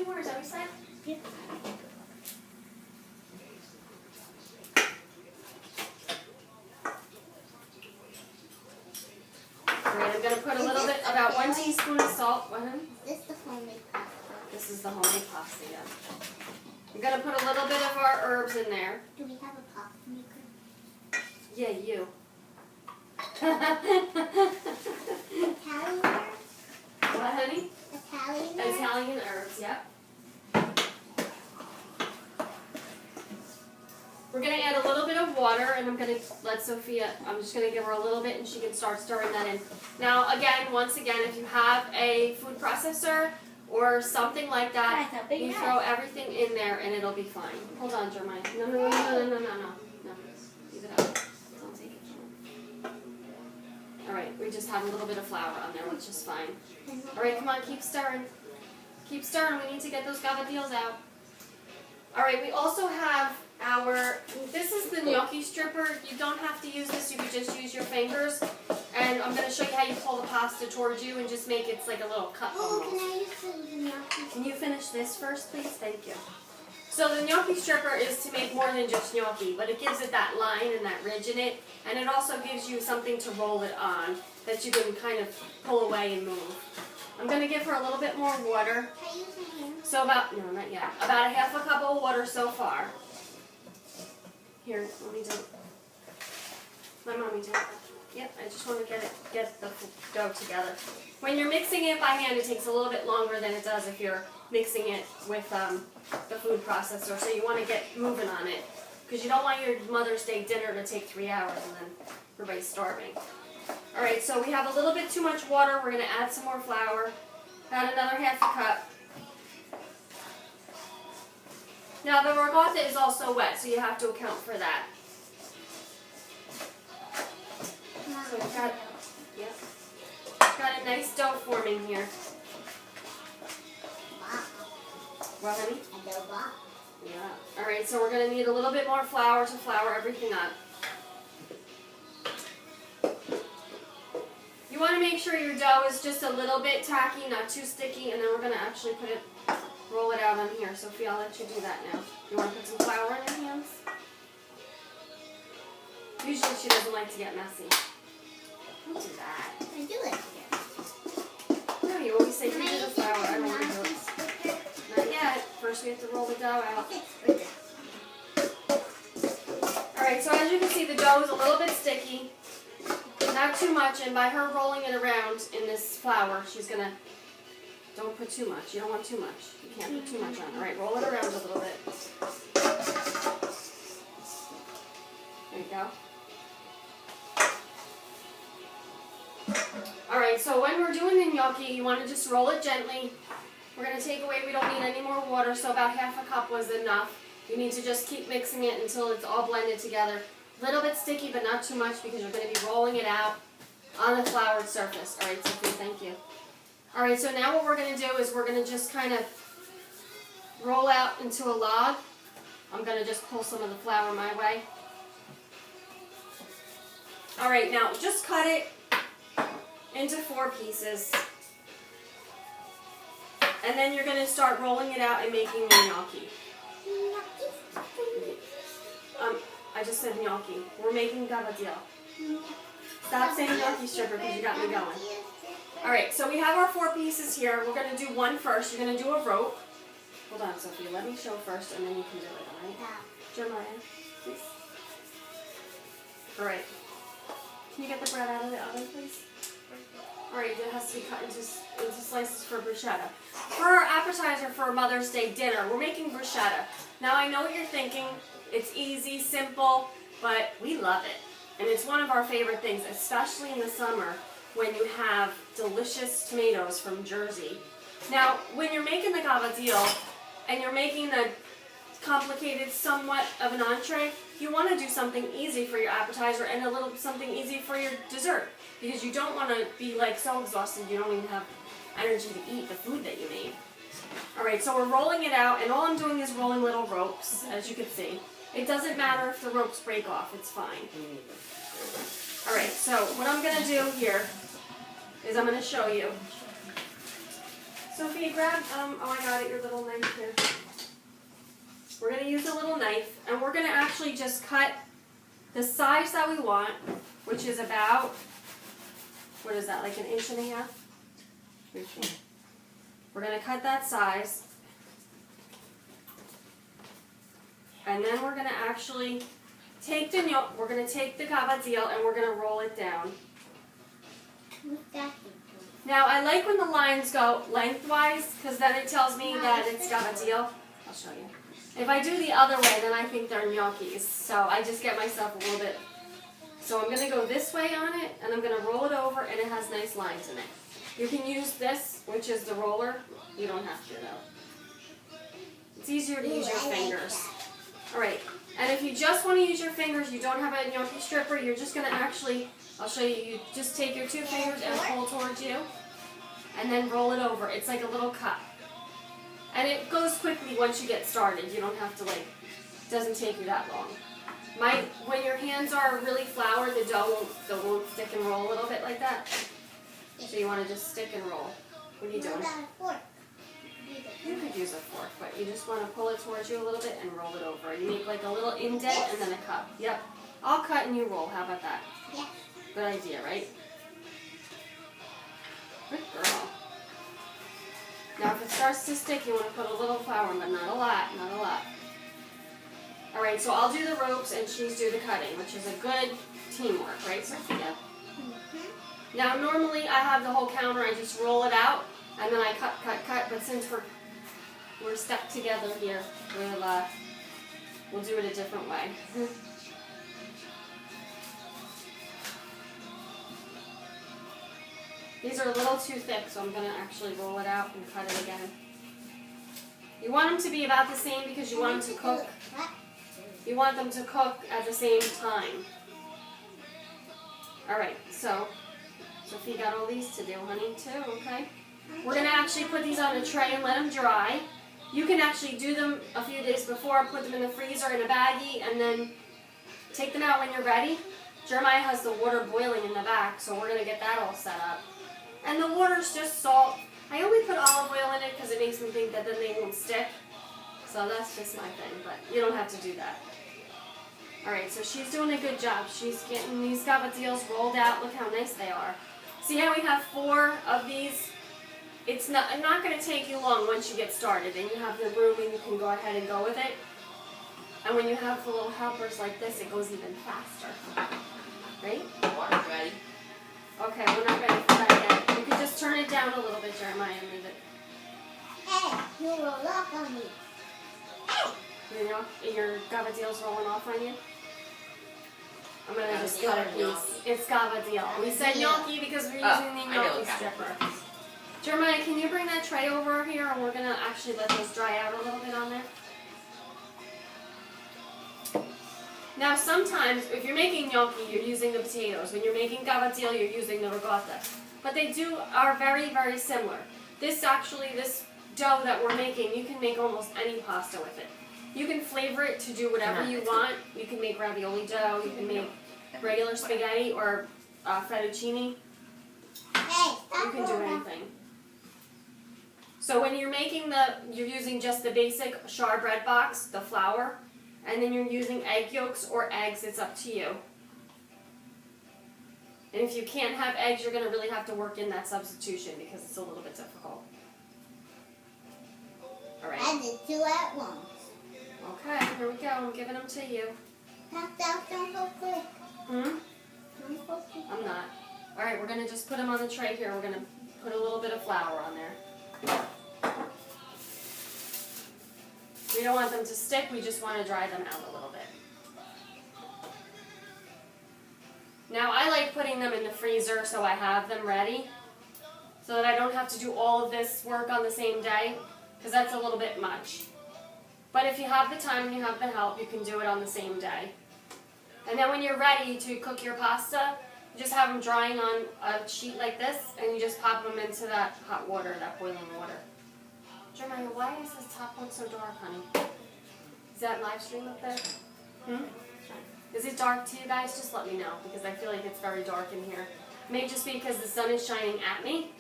anymore? Is that what you said? Yeah. Alright, I'm going to put a little bit, about 1 teaspoon of salt. What, honey? This is the homemade pasta. This is the homemade pasta, yeah. I'm going to put a little bit of our herbs in there. Do we have a pasta maker? Yeah, you. Italian herbs? What, honey? Italian herbs? Italian herbs, yep. We're going to add a little bit of water, and I'm going to let Sophia, I'm just going to give her a little bit, and she can start stirring that in. Now, again, once again, if you have a food processor or something like that, you throw everything in there, and it'll be fine. Hold on, Jeremiah. No. Leave it out. Don't take it. All right, we just have a little bit of flour on there, which is fine. All right, come on, keep stirring. Keep stirring. We need to get those gabardines out. All right, we also have this is the gnocchi stripper. You don't have to use this. You could just use your fingers. And I'm going to show you how you pull the pasta towards you and just make it like a little cut almost. Can I use the gnocchi? Can you finish this first, please? Thank you. So the gnocchi stripper is to make more than just gnocchi, but it gives it that line and that ridge in it. And it also gives you something to roll it on that you can kind of pull away and move. I'm going to give her a little bit more water. Can I use my hand? So not yet. About a half a cup of water so far. Here, let me do it. Let mommy do it. Yep, I just want to get the dough together. When you're mixing it by hand, it takes a little bit longer than it does if you're mixing it with the food processor. So you want to get moving on it, because you don't want your Mother's Day dinner to take 3 hours and then everybody's starving. All right, so we have a little bit too much water. We're going to add some more flour. About another half a cup. Now the ricotta is also wet, so you have to account for that. So we've got a nice dough forming here. What, honey? Yeah. All right, so we're going to need a little bit more flour to flour everything up. You want to make sure your dough is just a little bit tacky, not too sticky, and then we're going to actually roll it out on here. Sophia, I'll let you do that now. You want to put some flour in your hands? Usually she doesn't like to get messy. Don't do that. I do like it. No, you always say you do the flour. I don't want to do it. Not yet. First we have to roll the dough out. Alright, so as you can see, the dough is a little bit sticky. Not too much, and by her rolling it around in this flour, she's going to... Don't put too much. You don't want too much. You can't put too much on. All right, roll it around a little bit. There you go. All right, so when we're doing the gnocchi, you want to just roll it gently. We're going to take away, we don't need any more water, so about half a cup was enough. You need to just keep mixing it until it's all blended together. A little bit sticky, but not too much, because you're going to be rolling it out on a floured surface. All right, Sophie, thank you. All right, so now what we're going to do is we're going to just kind of roll out into a log. I'm going to just pull some of the flour my way. All right, now just cut it into 4 pieces. And then you're going to start rolling it out and making the gnocchi. I just said gnocchi. We're making gabardine. Stop saying gnocchi stripper because you got me going. Alright, so we have our 4 pieces here. We're going to do one first. You're going to do a rope. Hold on, Sophia. Let me show first, and then you can do it, alright? Jeremiah, please. Alright. Can you get the bread out of the oven, please? Alright, it has to be cut into slices for bruschetta. For our appetizer for Mother's Day dinner, we're making bruschetta. Now, I know what you're thinking. It's easy, simple, but we love it. And it's one of our favorite things, especially in the summer, when you have delicious tomatoes from Jersey. Now, when you're making the gabardine and you're making the complicated somewhat of an entree, you want to do something easy for your appetizer and a little something easy for your dessert, because you don't want to be like so exhausted you don't even have energy to eat the food that you made. Alright, so we're rolling it out, and all I'm doing is rolling little ropes, as you can see. It doesn't matter if the ropes break off, it's fine. Alright, so what I'm going to do here is I'm going to show you. Sophie, grab, oh I got it, your little knife here. We're going to use a little knife, and we're going to actually just cut the size that we want, which is about, what is that, like 1.5 inches? We're going to cut that size, and then we're going to actually take the we're going to take the cavadillo and we're going to roll it down. Now I like when the lines go lengthwise, because then it tells me that it's cavadillo. I'll show you. If I do the other way, then I think they're gnocchis, so I just get myself a little bit. So I'm going to go this way on it, and I'm going to roll it over, and it has nice lines in it. You can use this, which is the roller. You don't have to, though. It's easier to use your fingers. All right, and if you just want to use your fingers, you don't have a gnocchi stripper, you're just going to actually, I'll show you, you just take your 2 fingers and pull towards you, and then roll it over. It's like a little cup. And it goes quickly once you get started. You don't have to it doesn't take you that long. When your hands are really floured, the dough won't stick and roll a little bit like that. So you want to just stick and roll. What are you doing? You could use a fork, but you just want to pull it towards you a little bit and roll it over. You make like a little indent and then a cup. Yep. I'll cut and you roll. How about that? Yeah. Good idea, right? Good girl. Now if it starts to stick, you want to put a little flour in, but not a lot, not a lot. Alright, so I'll do the ropes and she's do the cutting, which is a good teamwork, right, Sophia? Mm-hmm. Now normally I have the whole counter, I just roll it out, and then I cut, but since we're stuck together here, we'll do it a different way. These are a little too thick, so I'm going to actually roll it out and cut it again. You want them to be about the same because you want them to cook. You want them to cook at the same time. Alright, so Sophie got all these to do, honey, too, okay? We're going to actually put these on a tray and let them dry. You can actually do them a few days before, put them in the freezer in a baggie, and then take them out when you're ready. Jeremiah has the water boiling in the back, so we're going to get that all set up. And the water's just salt. I only put olive oil in it because it makes me think that then they won't stick. So that's just my thing, but you don't have to do that. Alright, so she's doing a good job. She's getting these cavadillos rolled out. Look how nice they are. See how we have 4 of these? It's not going to take you long once you get started and you have the room and you can go ahead and go with it. And when you have the little helpers like this, it goes even faster. Right? Water's ready. Okay, we're not ready for that yet. You can just turn it down a little bit, Jeremiah, and leave it. Hey, you roll up on me. Hey. You know, your cavadillo's rolling off on you. I'm going to just cut a piece. It's cavadillo. We said gnocchi because we're using the gnocchi stripper. Jeremiah, can you bring that tray over here and we're going to actually let those dry out a little bit on there? Now sometimes, if you're making gnocchi, you're using the potatoes. When you're making cavadillo, you're using the ricotta. But they are very, very similar. This dough that we're making, you can make almost any pasta with it. You can flavor it to do whatever you want. You can make ravioli dough, you can make regular spaghetti or fettuccine. Hey, You can do anything. So when you're making you're using just the basic char bread box, the flour, and then you're using egg yolks or eggs, it's up to you. And if you can't have eggs, you're going to really have to work in that substitution because it's a little bit difficult. Alright. I did 2 at once. Okay, here we go. I'm giving them to you. Don't go quick. Hmm? Don't go quick. I'm not. Alright, we're going to just put them on the tray here. We're going to put a little bit of flour on there. We don't want them to stick, we just want to dry them out a little bit. Now I like putting them in the freezer so I have them ready, so that I don't have to do all of this work on the same day, because that's a little bit much. But if you have the time and you have the help, you can do it on the same day. And then when you're ready to cook your pasta, you just have them drying on a sheet like this, and you just pop them into that hot water, that boiling water. Jeremiah, why is this top one so dark, honey? Is that live stream up there? Hmm? Is it dark to you guys? Just let me know, because I feel like it's very dark in here. Maybe just because the sun is shining at me.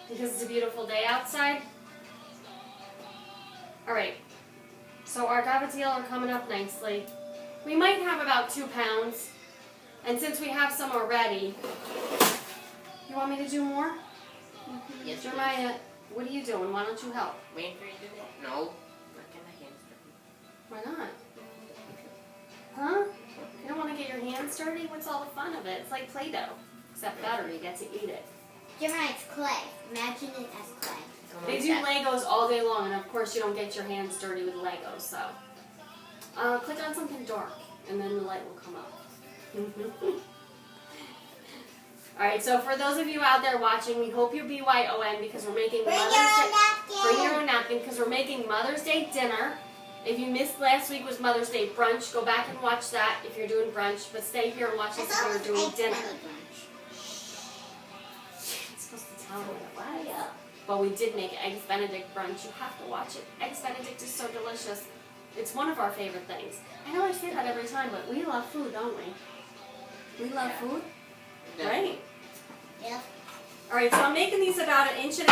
Because it's a beautiful day outside. Alright, so our gavadil are coming up nicely. We might have about 2 pounds. And since we have some already, you want me to do more? Yes, Jeremiah, what are you doing? Why don't you help? waiting for you to do that? No. Not gonna hamster. Why not? Huh? You don't want to get your hands dirty? What's all the fun of it? It's like Play-Doh. Except better, you get to eat it. Jeremiah, it's clay. Imagine it as clay. They do Legos all day long, and of course you don't get your hands dirty with Legos, so. Click on something dark, and then the light will come up. Alright, so for those of you out there watching, we hope you BYON because we're making Bring Mother's your own Day. napkin. Bring your own napkin because we're making Mother's Day dinner. If you missed last week was Mother's Day brunch, go back and watch that if you're doing brunch, but stay here and watch I us if thought we're it was doing eggs dinner. Benedict brunch. I'm supposed to tell them what it was. Yeah. But we did make Eggs Benedict brunch. You have to watch it. Eggs Benedict is so delicious. It's one of our favorite things. I know I say that every time, but we love food, don't we? We love food, Yeah. right? Yep. Alright, so I'm making these about 1.5 inches.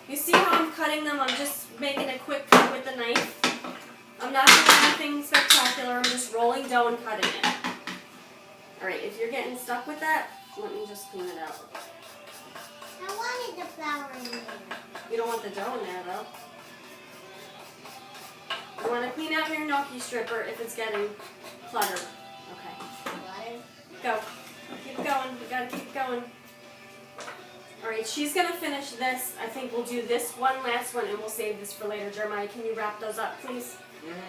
You see how I'm cutting them? I'm just making a quick cut with the knife. I'm not doing anything spectacular. I'm just rolling dough and cutting it. Alright, if you're getting stuck with that, let me just clean it out. I wanted the flour in there. You don't want the dough in there, though. You want to clean out your gnocchi stripper if it's getting cluttered. Okay. Butter. Go. Keep going. We gotta keep going. Alright, she's gonna finish this. I think we'll do this one last one and we'll save this for later. Jeremiah, can you wrap those up, please?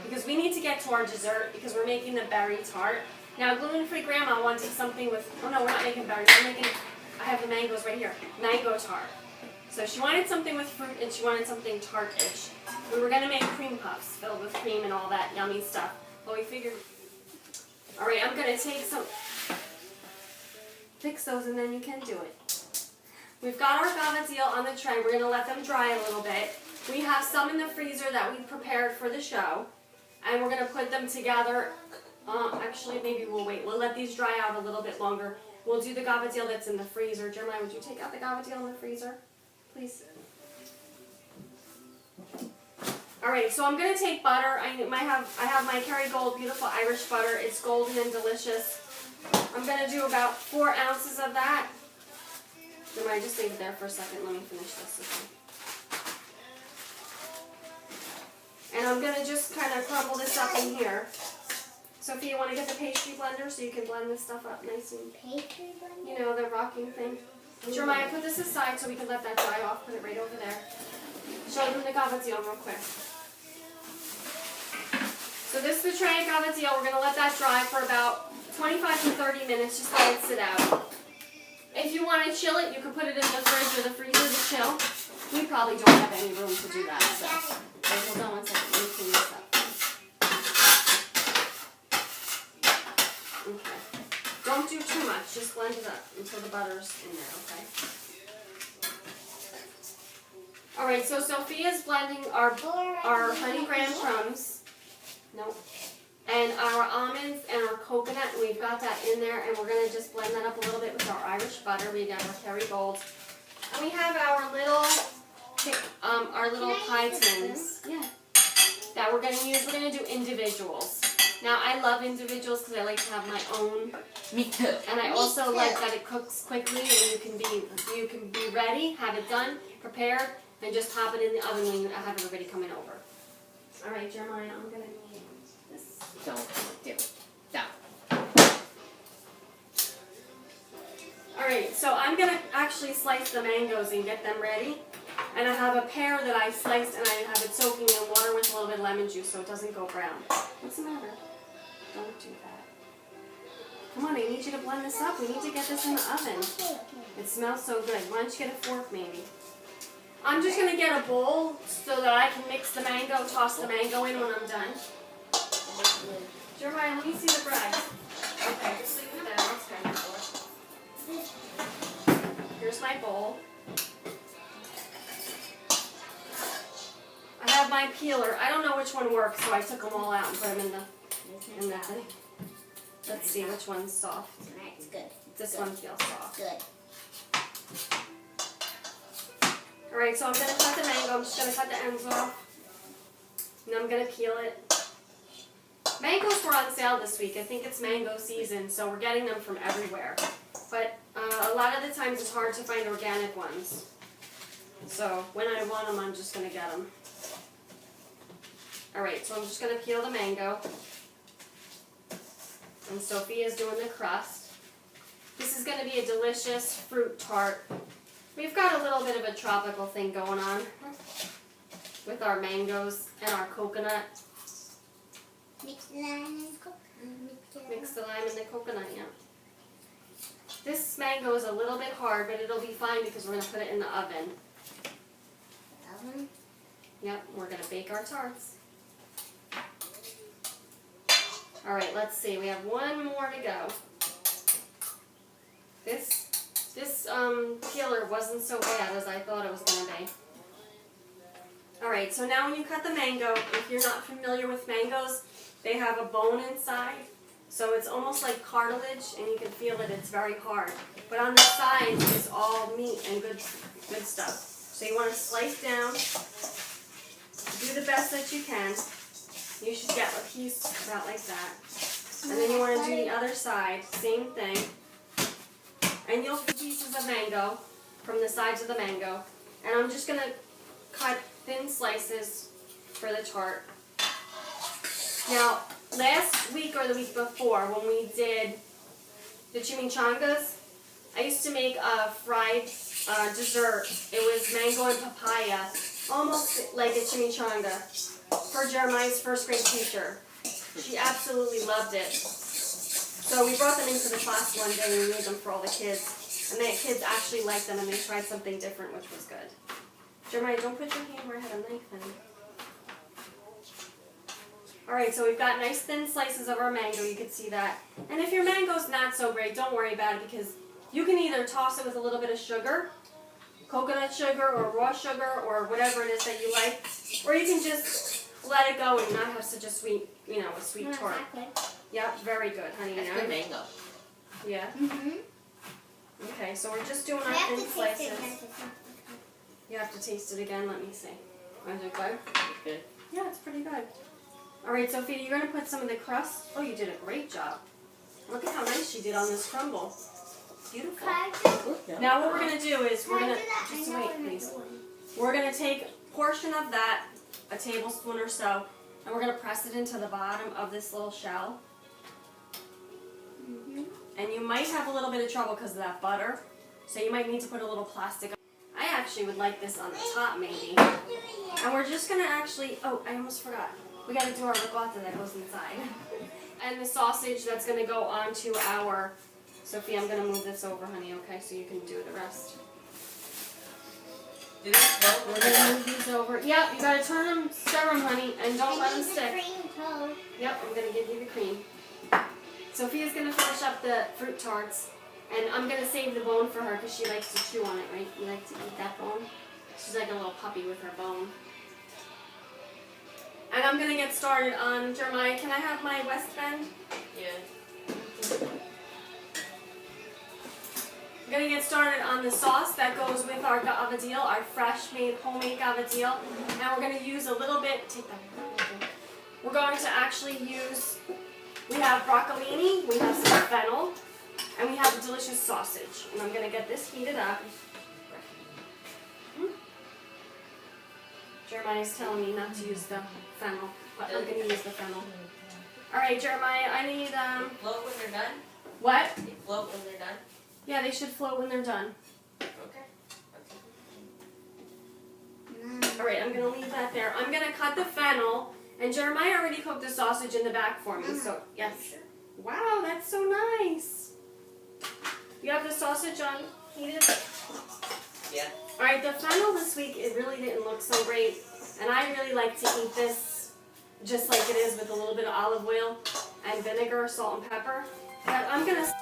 Because we need to get to our dessert because we're making the berry tart. Now, gluten-free grandma wanted something with, oh no, we're not making berries. We're making, I have the mangoes right here. Mango tart. So she wanted something with fruit and she wanted something tart-ish. We were gonna make cream puffs filled with cream and all that yummy stuff. But we figured, alright, I'm gonna take some, fix those and then you can do it. We've got our gavadil on the tray. We're going to let them dry a little bit. We have some in the freezer that we prepared for the show. And we're going to put them together. Actually, maybe we'll wait. We'll let these dry out a little bit longer. We'll do the gavadil that's in the freezer. Jeremiah, would you take out the gavadil in the freezer? Please. Alright, so I'm going to take butter. I have my Kerrygold Beautiful Irish Butter. It's golden and delicious. I'm going to do about 4 ounces of that. Jeremiah, just leave it there for a second. Let me finish this. Okay. And I'm going to just kind of crumble this up in here. Sophia, you want to get the pastry blender so you can blend this stuff up nice and, Pastry blender? you know, the rocking thing. Jeremiah, put this aside so we can let that dry off. Put it right over there. Show them the gavadil real quick. So this is the tray of gavadil. We're going to let that dry for about 25 to 30 minutes. Just let it sit out. If you want to chill it, you can put it in the fridge or the freezer to chill. We probably don't have any room to do that. So, okay, hold on one second. Let me clean this up. Okay. Don't do too much. Just blend it up until the butter's in there, okay? Alright, so Sophia's blending our honey graham crumbs. Nope. And our almonds and our coconut, and we've got that in there, and we're going to just blend that up a little bit with our Irish butter. We got our Kerrygold. And we have our little pie tins. Yeah. That we're going to use. We're going to do individuals. Now, I love individuals because I like to have my own. Me too. And I also like that it cooks quickly, and you can be ready, have it done, prepared, and just pop it in the oven when you have everybody coming over. All right, Jeremiah, I'm going to need this. Don't do it. Don't. Alright, so I'm going to actually slice the mangoes and get them ready. And I have a pear that I sliced and I have it soaking in water with a little bit of lemon juice so it doesn't go brown. What's the matter? Don't do that. Come on, I need you to blend this up. We need to get this in the oven. It smells so good. Why don't you get a fork maybe? I'm just going to get a bowl so that I can mix the mango, toss the mango in when I'm done. Jeremiah, let me see the bread. Okay, just leave it there. I'll stand it for it. Here's my bowl. I have my peeler. I don't know which one works, so I took them all out and put them in the thing. Let's see which one's soft. Alright, it's good. This one feels soft. Good. Alright, so I'm going to cut the mango. I'm just going to cut the ends off. And I'm going to peel it. Mangoes were on sale this week. I think it's mango season, so we're getting them from everywhere. But a lot of the times it's hard to find organic ones. So when I want them, I'm just going to get them. Alright, so I'm just going to peel the mango. And Sophia's doing the crust. This is going to be a delicious fruit tart. We've got a little bit of a tropical thing going on with our mangoes and our coconut. Mix the lime and coconut. Mix the lime and the coconut, yeah. This mango is a little bit hard, but it'll be fine because we're going to put it in the oven. Oven. Yep, we're going to bake our tarts. Alright, let's see. We have one more to go. This peeler wasn't so bad as I thought it was going to be. Alright, so now when you cut the mango, if you're not familiar with mangoes, they have a bone inside. So it's almost like cartilage, and you can feel it. It's very hard. But on the sides is all meat and good stuff. So you want to slice down. Do the best that you can. You should get a piece about like that. And then you want to do the other side, same thing. And you'll get pieces of mango from the sides of the mango. And I'm just going to cut thin slices for the tart. Now, last week or the week before when we did the chimichangas, I used to make a fried dessert. It was mango and papaya, almost like a chimichanga, for Jeremiah's first grade teacher. She absolutely loved it. So we brought them into the class one day and we made them for all the kids. And the kids actually liked them and they tried something different, which was good. Jeremiah, don't put your hand where I had a knife in. Alright, so we've got nice thin slices of our mango, you can see that. And if your mango's not so great, don't worry about it because you can either toss it with a little bit of sugar, coconut sugar or raw sugar or whatever it is that you like, or you can just let it go and not have such a sweet, a sweet tart. Yep, very good, honey. That's good mango. Yeah? Mm-hmm. Okay, so we're just doing our I have thin to slices. taste it. You have to taste it again, let me see. Is it good? It's good. Yeah, it's pretty good. Alright, Sophia, you're going to put some of the crust. Oh, you did a great job. Look at how nice she did on this crumble. Beautiful. Now what we're going to do is we're going to, just wait please. We're going to take a portion of that, a tablespoon or so, and we're going to press it into the bottom of this little shell. And you might have a little bit of trouble because of that butter, so you might need to put a little plastic. I actually would like this on the top maybe. And we're just going to actually, oh, I almost forgot. We got to do our ricotta that goes inside. And the sausage that's going to go onto our, Sophia, I'm going to move this over, honey, okay, so you can do the rest. Do they float? We're going to move these over. Yep, you got to turn them, stir them, honey, and don't let them stick. Yep, I'm going to give you the cream. Sophia's going to finish up the fruit tarts, and I'm going to save the bone for her because she likes to chew on it, right? You like to eat that bone? She's like a little puppy with her bone. And I'm going to get started on, Jeremiah, can I have my West Bend? Yeah. I'm going to get started on the sauce that goes with our gavadil, our fresh made, homemade gavadil. And we're going to use a little bit, take that. We're going to actually use, we have broccolini, we have some fennel, and we have a delicious sausage. And I'm going to get this heated up. Jeremiah's telling me not to use the fennel, but I'm going to use the fennel. Alright, Jeremiah, I need, Float when they're done? what? They float when they're done? Yeah, they should float when they're done. Okay. Alright, I'm going to leave that there. I'm going to cut the fennel, and Jeremiah already cooked the sausage in the back for me, so, yes. Wow, that's so nice. You have the sausage on heated? Yeah. Alright, the fennel this week, it really didn't look so great, and I really like to eat this just like it is with a little bit of olive oil and vinegar, salt and pepper. But I'm going to...